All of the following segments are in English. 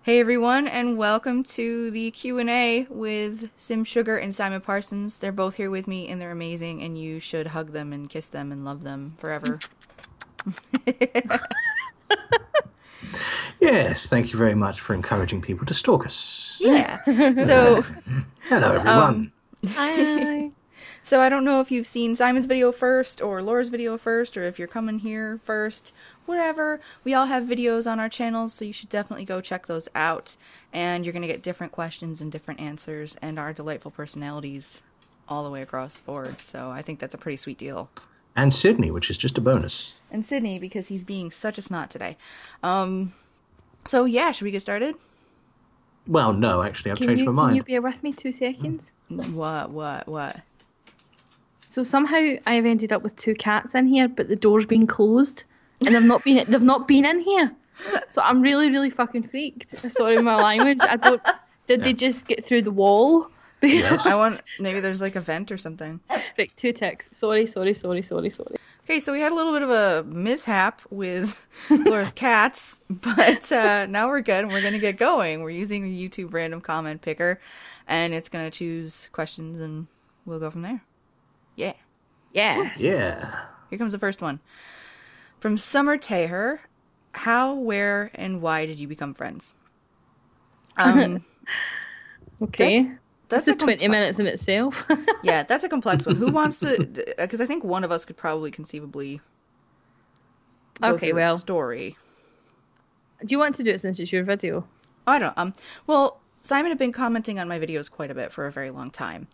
Hey everyone, and welcome to the Q&A with xSimsugar and Simon Parsons. They're both here with me, and they're amazing, and you should hug them and kiss them and love them forever. Yes, thank you very much for encouraging people to stalk us. Yeah. So, Hello, everyone. Hi. so I don't know if you've seen Simon's video first or Laura's video first, or if you're coming here first. Whatever. We all have videos on our channels, so you should definitely go check those out. And you're going to get different questions and different answers, and our delightful personalities all the way across the board. So I think that's a pretty sweet deal. And Sydney, which is just a bonus. And Sydney, because he's being such a snot today. So yeah, should we get started? Well, no, actually, I've changed my Can mind. you bear with me 2 seconds? What? So somehow I've ended up with 2 cats in here, but the door's been closed, and they've not been in here. So I'm really, really fucking freaked. Sorry, my language. Did they just get through the wall? Yes. Maybe there's like a vent or something. Right, 2 ticks. Sorry. Okay, so we had a little bit of a mishap with Laura's cats, but now we're good and we're going to get going. We're using a YouTube random comment picker, and it's going to choose questions and we'll go from there. Yeah. Yeah. Yeah. Here comes the first one. From Summer Taher, how, where, and why did you become friends? Okay. That's This is a 20 complex minutes one. in itself. Yeah, that's a complex one. Who wants to... Because I think one of us could probably conceivably go Okay, through the well. story. Do you want to do it since it's your video? I don't. Well, Simon had been commenting on my videos quite a bit for a very long time,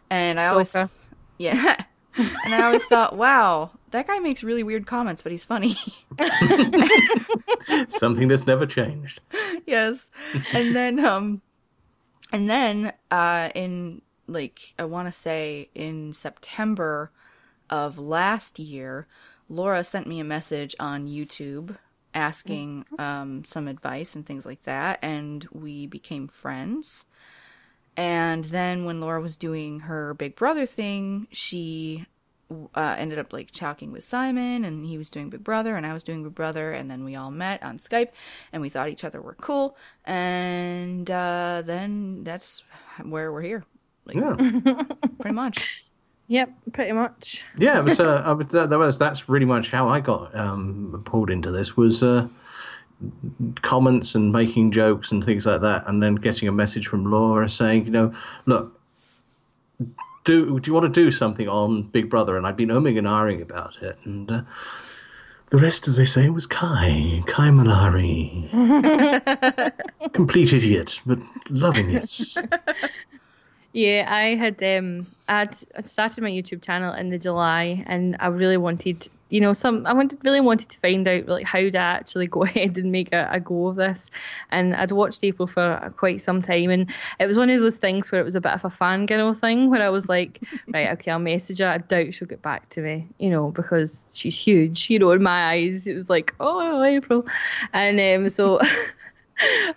and I always, Stalker. yeah, and I always thought, wow, that guy makes really weird comments, but he's funny. Something that's never changed. Yes, and then in like I want to say in September of last year, Laura sent me a message on YouTube asking some advice and things like that, and we became friends. And then when Laura was doing her Big Brother thing, she ended up like talking with Simon, and he was doing Big Brother and I was doing Big Brother, and then we all met on Skype and we thought each other were cool, and then that's where we're here, like, Yeah. pretty much. Yep, pretty much. Yeah, it was, that's really much how I got pulled into this, was comments and making jokes and things like that, and then getting a message from Laura saying, look, do you want to do something on Big Brother? And I'd been umming and ahhing about it, and the rest, as they say, was Kai Malari. Complete idiot, but loving it. Yeah, I had I'd started my YouTube channel in the July, and I really wanted, really wanted to find out like how to actually go ahead and make a go of this. And I'd watched April for quite some time, and it was one of those things where it was a bit of a fangirl thing where I was like, right, okay, I'll message her. I doubt she'll get back to me, because she's huge, in my eyes. It was like, oh, April. And so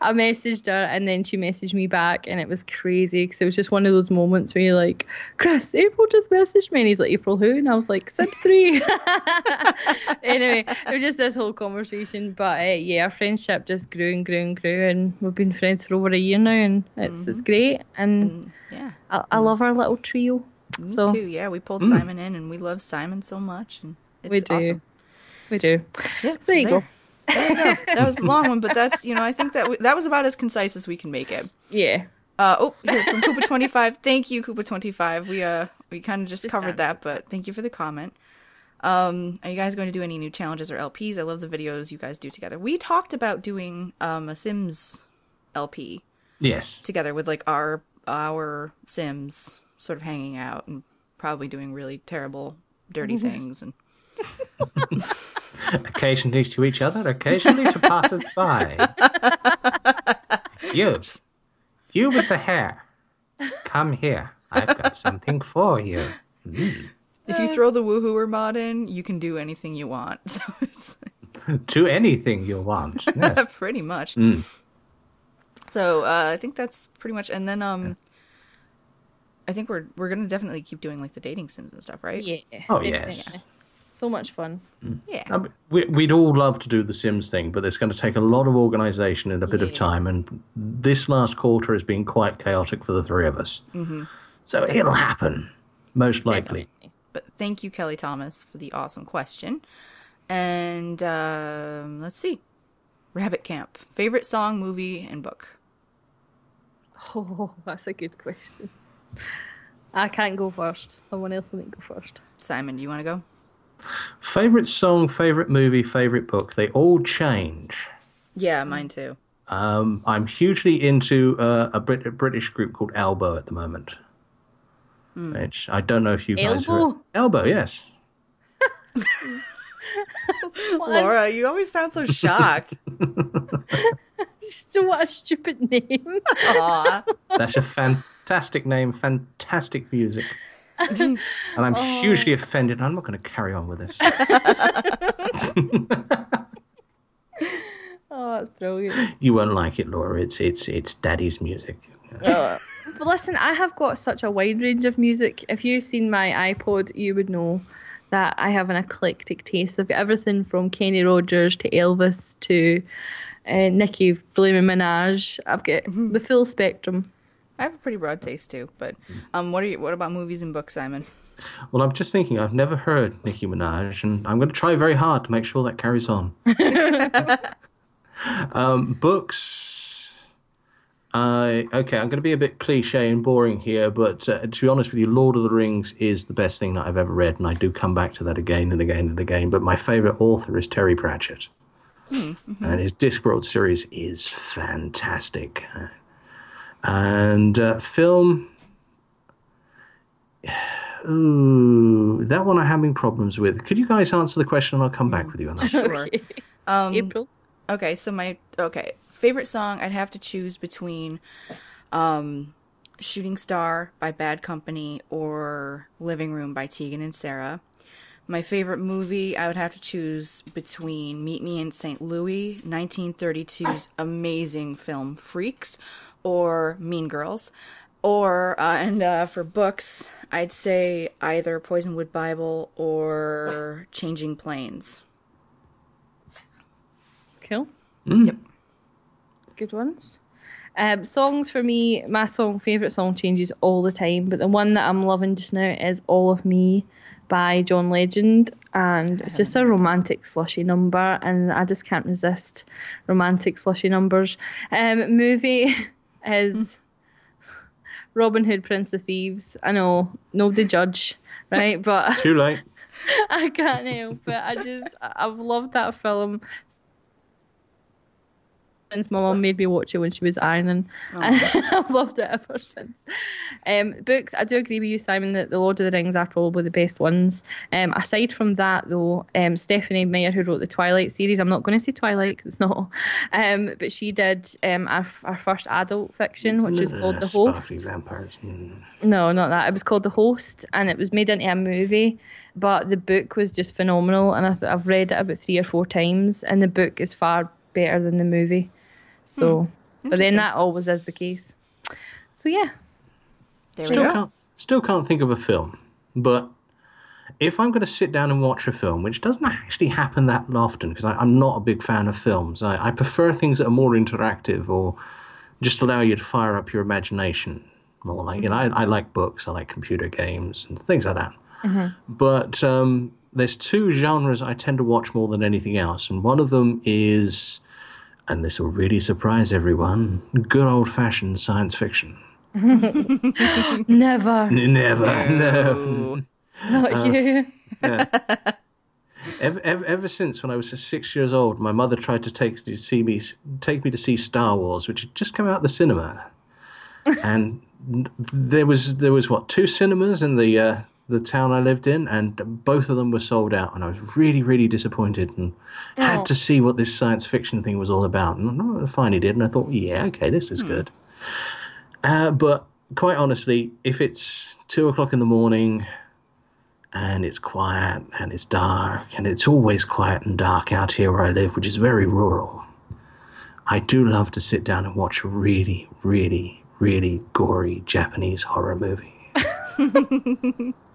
I messaged her, and then she messaged me back, and it was crazy because it was just one of those moments where you're like, Chris, April just messaged me, and he's like, April who? And I was like, Sims 3. Anyway, it was just this whole conversation, but yeah, our friendship just grew and grew and grew, and we've been friends for over a year now, and it's great, and Yeah, I love our little trio. me So too. Yeah, we pulled Simon in, and we love Simon so much, and it's we do. awesome. We do. Yeah, So there you go. There you go. That was a long one, but that's, I think that was about as concise as we can make it. Yeah. Here, from Koopa25. Thank you, Koopa25. We kind of just covered that, but thank you for the comment. Are you guys going to do any new challenges or LPs? I love the videos you guys do together. We talked about doing a Sims LP Yes. together with like our Sims sort of hanging out and probably doing really terrible, dirty things and. Occasionally to each other, occasionally to passers-by. You with the hair. Come here. I've got something for you. If you throw the Woohooer mod in, you can do anything you want. So it's To anything you want. Yes. pretty much. So I think that's pretty much. And then I think we're gonna definitely keep doing like the dating sims and stuff, right? Yeah. Oh, definitely. yes. So much fun. Yeah. We'd all love to do the Sims thing, but it's going to take a lot of organisation and a bit of Yeah. time. And this last quarter has been quite chaotic for the three of us. Mm-hmm. So it'll happen, most likely. Definitely. But thank you, Kelly Thomas, for the awesome question. And let's see. Rabbit Camp. Favorite song, movie, and book? Oh, that's a good question. I can't go first. Someone else will need to go first. Simon, do you want to go? Favourite song, favourite movie, favourite book. They all change. Yeah, mine too. I'm hugely into a British group called Elbow at the moment. Which I don't know if you guys Elbow? heard. Elbow, yes. Laura, you always sound so shocked. Just what a stupid name. Aw. That's a fantastic name, fantastic music. And I'm hugely offended. I'm not going to carry on with this. Oh, that's brilliant. You won't like it, Laura. It's Daddy's music. But listen, I have got such a wide range of music. If you've seen my iPod, you would know that I have an eclectic taste. I've got everything from Kenny Rogers to Elvis to Nicki Flaming Minaj. I've got the full spectrum. I have a pretty broad taste too, but what about movies and books, Simon? Well, I'm just thinking, I've never heard Nicki Minaj, and I'm going to try very hard to make sure that carries on. Books. Okay, I'm going to be a bit cliche and boring here, but to be honest with you, Lord of the Rings is the best thing that I've ever read, and I do come back to that again and again and again. But my favourite author is Terry Pratchett, and his Discworld series is fantastic. And film, ooh, that one I'm having problems with. Could you guys answer the question and I'll come back with you on that? Sure. April. Okay, so favorite song, I'd have to choose between Shooting Star by Bad Company or Living Room by Tegan and Sara. My favorite movie, I would have to choose between Meet Me in St. Louis, 1932's amazing film Freaks, or Mean Girls. Or, for books, I'd say either Poisonwood Bible or Changing Planes. Cool. Yep. Good ones. Songs for me, my favourite song changes all the time, but the one that I'm loving just now is All of Me by John Legend, and it's just a romantic slushy number, and I just can't resist romantic slushy numbers. Movie is Robin Hood, Prince of Thieves. I know, nobody judge, right? But Too late. I can't help it. I've loved that film. Since my mum made me watch it when she was ironing. I've loved it ever since. Books, I do agree with you, Simon, that The Lord of the Rings are probably the best ones. Aside from that, though, Stephanie Meyer, who wrote the Twilight series, I'm not going to say Twilight because it's not, but she did our first adult fiction, which is called The Sparkly Host. vampires. No, not that. It was called The Host, and it was made into a movie, but the book was just phenomenal, and I've read it about 3 or 4 times, and the book is far better than the movie. So, but then that always is the case. So yeah. There we go. Still can't think of a film, but if I'm going to sit down and watch a film, which doesn't actually happen that often because I'm not a big fan of films. I prefer things that are more interactive or just allow you to fire up your imagination more. Like, I like books, I like computer games and things like that. But there's 2 genres I tend to watch more than anything else, and one of them is, and this will really surprise everyone, good old-fashioned science fiction. Never. No. Not you. Yeah. Ever since when I was 6 years old, my mother tried to take me to see Star Wars, which had just come out of the cinema, and there was what, 2 cinemas in the town I lived in, and both of them were sold out, and I was really, really disappointed and had to see what this science fiction thing was all about. And I finally did, and I thought, yeah, okay, this is good. But quite honestly, if it's 2 o'clock in the morning and it's quiet and it's dark, and it's always quiet and dark out here where I live, which is very rural, I do love to sit down and watch a really, really, really gory Japanese horror movie.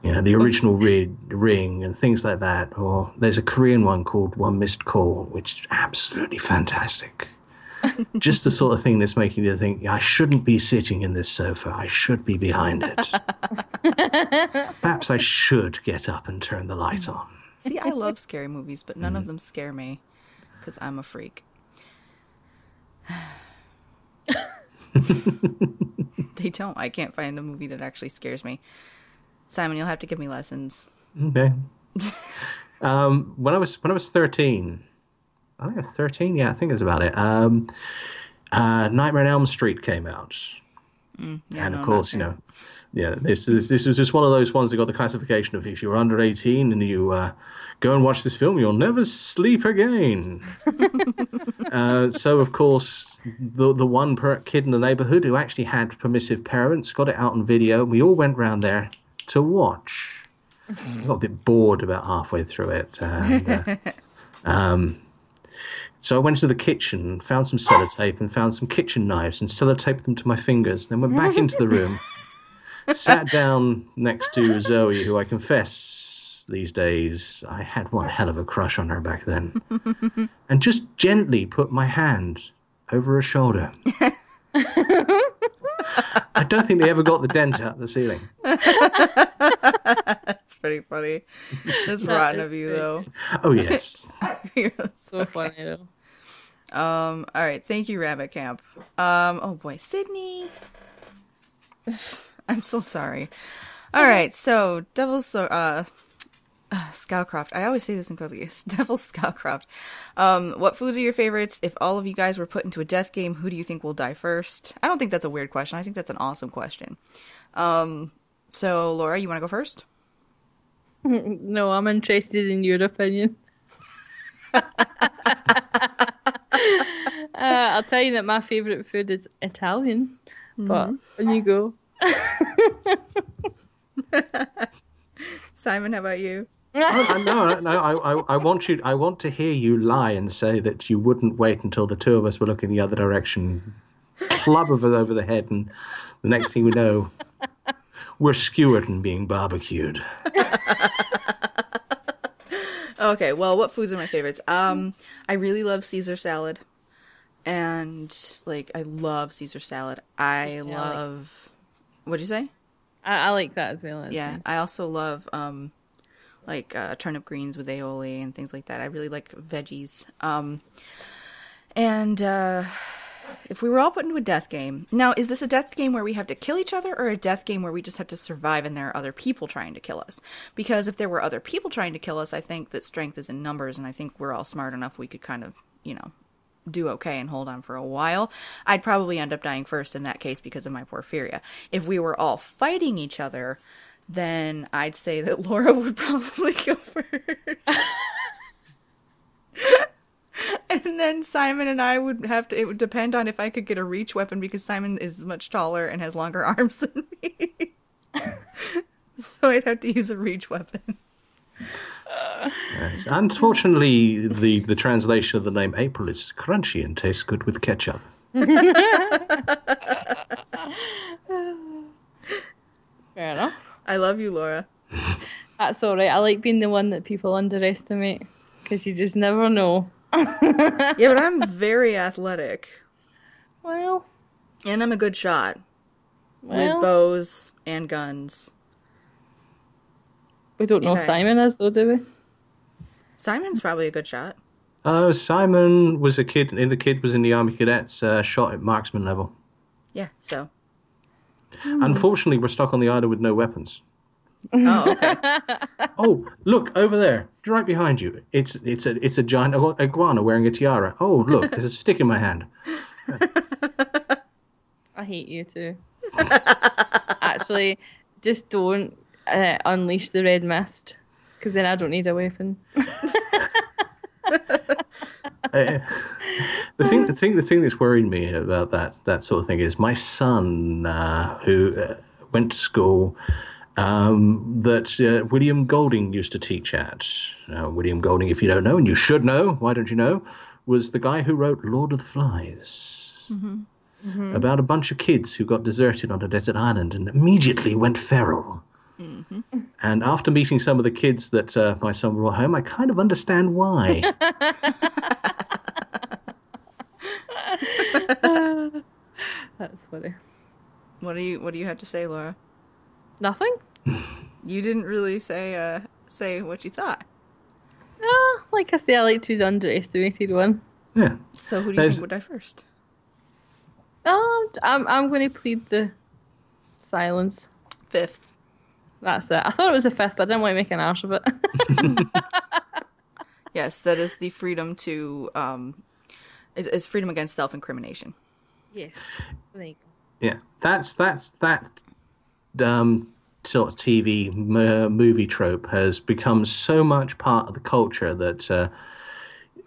the original Ring and things like that. Or there's a Korean one called One Missed Call, which is absolutely fantastic. Just the sort of thing that's making you think, I shouldn't be sitting in this sofa. I should be behind it. Perhaps I should get up and turn the light on. See, I love scary movies, but none of them scare me because I'm a freak. They don't. I can't find a movie that actually scares me. Simon, you'll have to give me lessons. Okay. When I was 13, I think I was 13. Yeah, I think that's about it. Nightmare on Elm Street came out, and of course, this was just one of those ones that got the classification of if you're under 18 and you go and watch this film, you'll never sleep again. So, of course, the one kid in the neighborhood who actually had permissive parents got it out on video. We all went round there to watch. I got a bit bored about halfway through it. And, so I went to the kitchen, found some sellotape and found some kitchen knives and sellotaped them to my fingers. Then went back into the room, sat down next to Zoe, who I confess these days I had one hell of a crush on her back then, and just gently put my hand over her shoulder. I don't think they ever got the dent out of the ceiling. That's pretty funny. That's rotten of you, though. Oh, yes. You're So funny, though. all right. Thank you, Rabbit Camp. Oh, boy. Sydney. I'm so sorry. All right. So, Scowcroft. I always say this incorrectly. Devil's Scowcroft. What foods are your favorites? If all of you guys were put into a death game, who do you think will die first? I don't think that's a weird question. I think that's an awesome question. So, Laura, you want to go first? No, I'm interested in your opinion. I'll tell you that my favourite food is Italian, but when you go. Simon, how about you? No, I want to hear you lie and say that you wouldn't wait until the two of us were looking the other direction, club of it over the head, and the next thing we know, we're skewered and being barbecued. Okay, well, what foods are my favorites? I really love Caesar salad. And, I love Caesar salad. What'd you say? I like that as well. Yeah, nice. I also love, turnip greens with aioli and things like that. I really like veggies. If we were all put into a death game... Now, is this a death game where we have to kill each other, or a death game where we just have to survive and there are other people trying to kill us? Because if there were other people trying to kill us, I think that strength is in numbers, and I think we're all smart enough we could kind of, do okay and hold on for a while. I'd probably end up dying first in that case because of my porphyria. If we were all fighting each other, then I'd say that Laura would probably go first. And then Simon and I would have to, it would depend on if I could get a reach weapon because Simon is much taller and has longer arms than me. So I'd have to use a reach weapon. Yes. Unfortunately, the translation of the name April is crunchy and tastes good with ketchup. Fair enough. I love you, Laura. That's all right. I like being the one that people underestimate because you just never know. Yeah, but I'm very athletic. Well. And I'm a good shot. With bows and guns. We don't know Simon is, though, do we? Simon's probably a good shot. Simon was a kid, and the kid was in the Army Cadets, shot at marksman level. Yeah, so. Unfortunately, we're stuck on the island with no weapons. Oh, okay. Oh, look, over there, right behind you. It's a giant iguana wearing a tiara. Oh, look, there's a stick in my hand. I hate you too. Actually, just don't unleash the red mist, because then I don't need a weapon. The thing that's worried me about that sort of thing is my son, who went to school that William Golding used to teach at. William Golding, if you don't know, and you should know, why don't you know, was the guy who wrote Lord of the Flies. Mm-hmm. Mm-hmm. About a bunch of kids who got deserted on a desert island and immediately went feral. Mm-hmm. And after meeting some of the kids that my son brought home, I kind of understand why. That's funny. What do you have to say, Laura? Nothing? You didn't really say what you thought. Like I say, I like to be the underestimated one. Yeah. So who do you think would die first? I'm going to plead the silence. 5th. That's it. I thought it was a 5th, but I didn't want to make an arse of it. Yes, that is the freedom to it's freedom against self-incrimination. Yes. There you go. Yeah. That's that sort of TV movie trope has become so much part of the culture that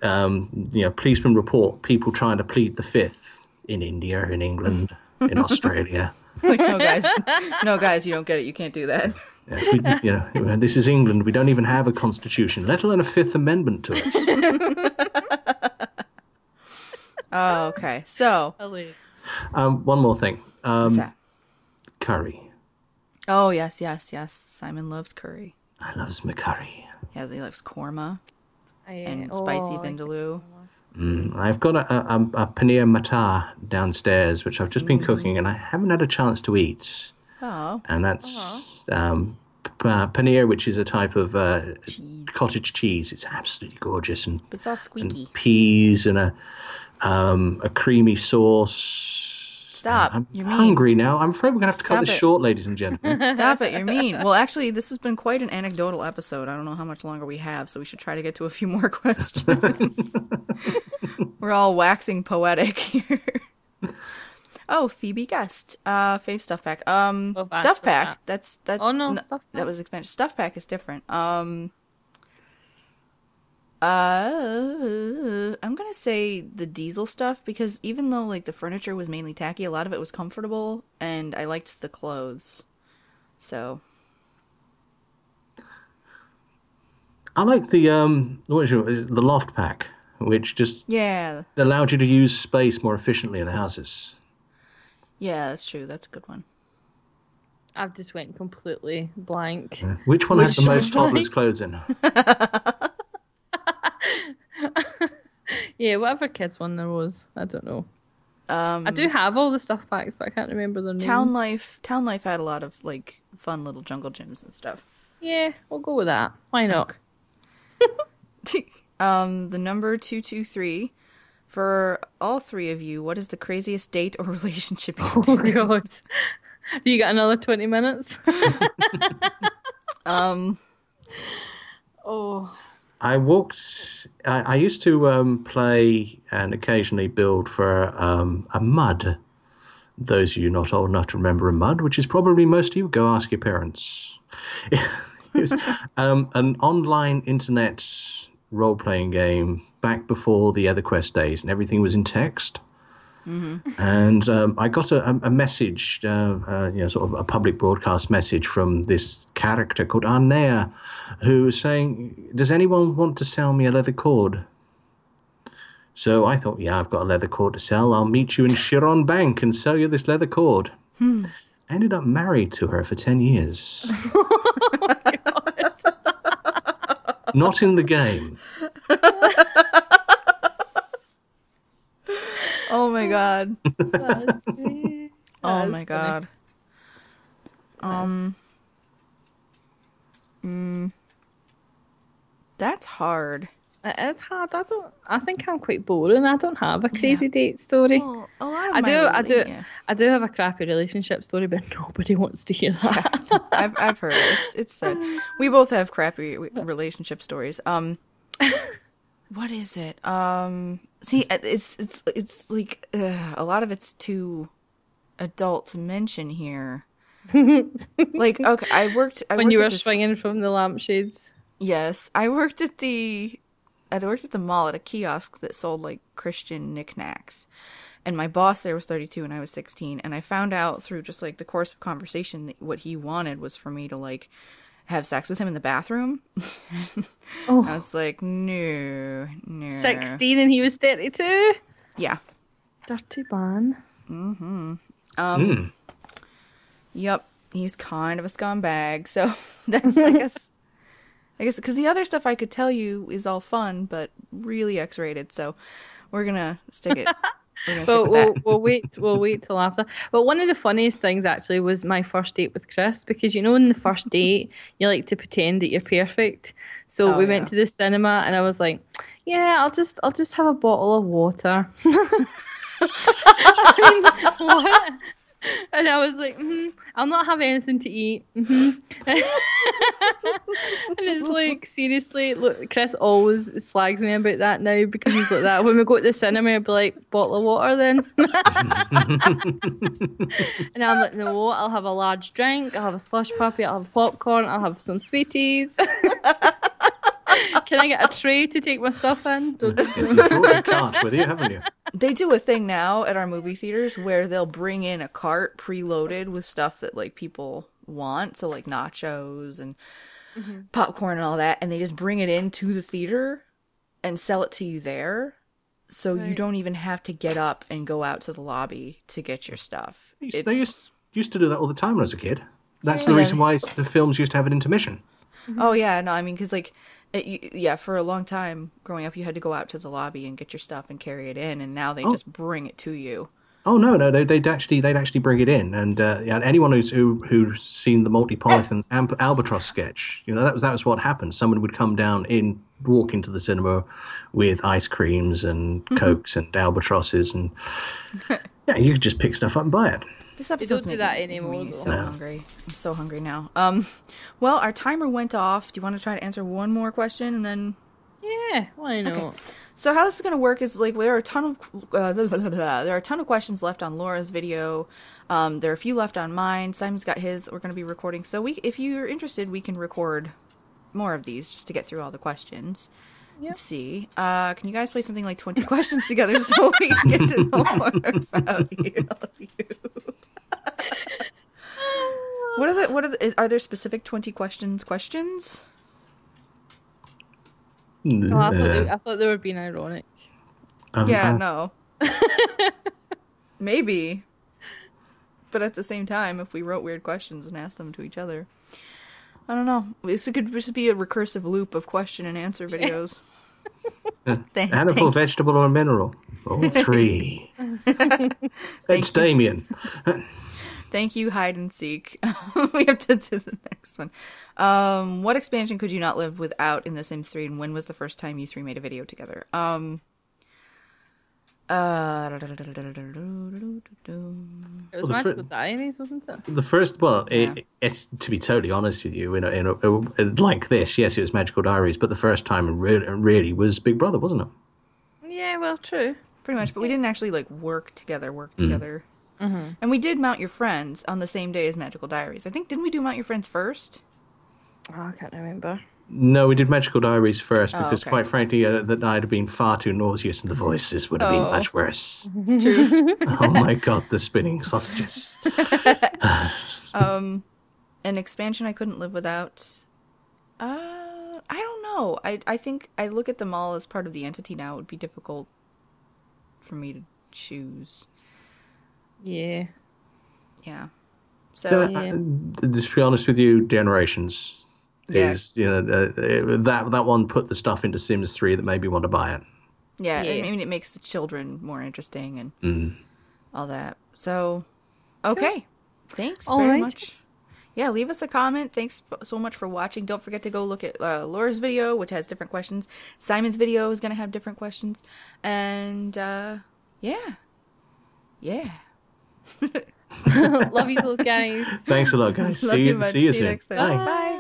policemen report people trying to plead the 5th in India, in England, in Australia. Like, no guys, you don't get it. You can't do that. Yes, this is England. We don't even have a constitution, let alone a 5th Amendment to us. Oh, okay. So, one more thing. what's that? Curry. Oh, yes. Simon loves curry. I loves my curry. Yeah, he loves korma and spicy vindaloo. I've got a paneer matar downstairs, which I've just been cooking, and I haven't had a chance to eat. Oh. And that's paneer, which is a type of cottage cheese. It's absolutely gorgeous, and But it's all squeaky. and peas and a creamy sauce. Stop. I'm You're mean. hungry now. I'm afraid we're going to have to cut Stop this it. short, ladies and gentlemen. Stop it. You're mean. Well, actually, this has been quite an anecdotal episode. I don't know how much longer we have, so we should try to get to a few more questions. We're all waxing poetic here. Oh, Phoebe guest. Fave stuff pack. Stuff pack. That's Oh, no, stuff pack. That was expensive. Stuff pack is different. I'm gonna say the diesel stuff, because even though like the furniture was mainly tacky, a lot of it was comfortable, and I liked the clothes. So I like the the loft pack, which just yeah, allowed you to use space more efficiently in houses. yeah, that's true. That's a good one. I've just went completely blank. Which one has the most toddlers' clothes in? Yeah, whatever kids one there was. I don't know. I do have all the stuff packs, but I can't remember their names. Town Life had a lot of like fun little jungle gyms and stuff. Yeah, we'll go with that. Why not? The number 223 for all three of you. What is the craziest date or relationship you've been in? Oh god. Have you got another 20 minutes? Oh. I used to play and occasionally build for a mud. Those of you not old enough to remember a mud, which is probably most of you, go ask your parents. It was an online internet role-playing game back before the EtherQuest days, and everything was in text. Mm-hmm. And I got a message, sort of a public broadcast message from this character called Arnea, who was saying, "Does anyone want to sell me a leather cord?" So I thought, yeah, I've got a leather cord to sell. I'll meet you in Chiron Bank and sell you this leather cord. I ended up married to her for 10 years. Oh my god. Not in the game. Oh my god. That's great. Oh That my is god. That's hard. funny. It is hard. I think I'm quite boring. I don't have a crazy date story. Well, a lot of I do yeah. I do have a crappy relationship story, but nobody wants to hear that. I've heard it. It's sad. We both have crappy relationship stories. What is it? See, it's like a lot of it's too adult to mention here. Like, okay, I worked When you at were this- swinging from the lampshades. Yes, I worked at the mall at a kiosk that sold like Christian knickknacks. And my boss there was 32 and I was 16, and I found out through just like the course of conversation that what he wanted was for me to like have sex with him in the bathroom. Oh. I was like, no. 16 and he was 32? Yeah. Dirty man. Yep. he's kind of a scumbag. So that's, I guess, because the other stuff I could tell you is all fun, but really X-rated. So we're gonna stick it. We're gonna stick with that. We'll wait till after. But one of the funniest things actually was my first date with Chris, because you know, in the first date, you like to pretend that you're perfect. So we went to the cinema, and I was like, "Yeah, I'll just have a bottle of water." I mean, what? And I was like, I'll not have anything to eat. And it's like, seriously, look, Chris always slags me about that now, because he's like that. When we go to the cinema, he'll be like, bottle of water then. And I'm like, no, I'll have a large drink, I'll have a slush puppy, I'll have popcorn, I'll have some sweeties. Can I get a tray to take my stuff in? You brought a cart with you, haven't you? They do a thing now at our movie theaters where they'll bring in a cart preloaded with stuff that like people want, so like nachos and popcorn and all that, and they just bring it into the theater and sell it to you there, so you don't even have to get up and go out to the lobby to get your stuff. They used to do that all the time when I was a kid. That's the reason why the films used to have an intermission. Oh yeah, no, I mean, because like, for a long time growing up, you had to go out to the lobby and get your stuff and carry it in, and now they just bring it to you. Oh no, they'd actually bring it in, and anyone who's seen the Monty Python Albatross sketch, you know, that was what happened. Someone would come walk into the cinema with ice creams and cokes and albatrosses, and you could just pick stuff up and buy it. This episode's don't do that anymore. Me so hungry. I'm so hungry now. Well, our timer went off. Do you want to try to answer one more question and then? Yeah, why not? Okay. So how this is going to work is like there are a ton of questions left on Laura's video. There are a few left on mine. Simon's got his. We're going to be recording. So if you're interested, we can record more of these just to get through all the questions. Yep. Let's see. Can you guys play something like 20 questions together so we can get to know more about you? Are there specific 20 questions? Oh, I thought they were being ironic. No. Maybe. But at the same time, if we wrote weird questions and asked them to each other, I don't know. This could just be a recursive loop of question and answer videos. Animal, vegetable, or mineral? All three. It's Damien. Thank you, hide and seek. We have to do the next one. What expansion could you not live without in The Sims 3, and when was the first time you three made a video together? It was Magical Diaries, wasn't it? The first, it's to be totally honest with you, like this, yes, it was Magical Diaries, but the first time really was Big Brother, wasn't it? Yeah, well, true. Pretty much, but we didn't actually like work together. Mm-hmm. And we did Mount Your Friends on the same day as Magical Diaries. I think, didn't we do Mount Your Friends first? Oh, I can't remember. No, we did Magical Diaries first because, quite frankly, that night had been far too nauseous and the voices would have been much worse. It's true. Oh my god, the spinning sausages. An expansion I couldn't live without. I don't know. I think I look at them all as part of the entity now. It would be difficult for me to choose. Yeah. Yeah. So just to be honest with you, Generations is, that one put the stuff into Sims 3 that made me want to buy it. Yeah, I mean, it makes the children more interesting and all that. So, okay. Thanks very much. Yeah, leave us a comment. Thanks so much for watching. Don't forget to go look at Laura's video, which has different questions. Simon's video is going to have different questions. And, yeah. Love you all, guys. Thanks a lot, guys. See you soon. Next time. Bye.